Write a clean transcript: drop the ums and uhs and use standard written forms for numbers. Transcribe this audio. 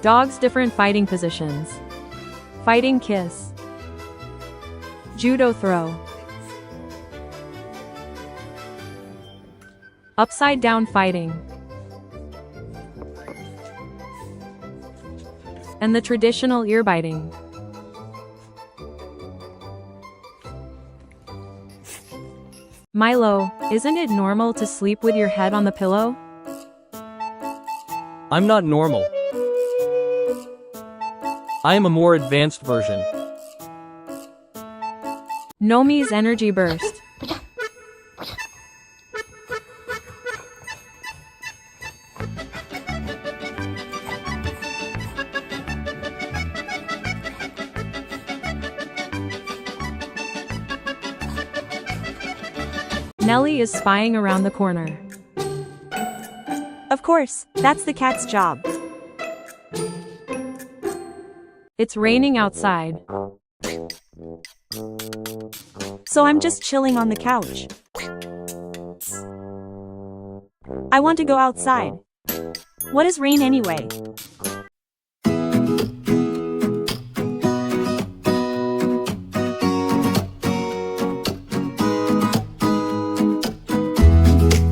Dogs different fighting positions. Fighting kiss. Judo throw. Upside down fighting. And the traditional ear biting. Milo, isn't it normal to sleep with your head on the pillow? I'm not normal. I am a more advanced version. Nomi's energy burst. Nellie is spying around the corner. Of course, that's the cat's job. It's raining outside. So I'm just chilling on the couch. I want to go outside. What is rain anyway?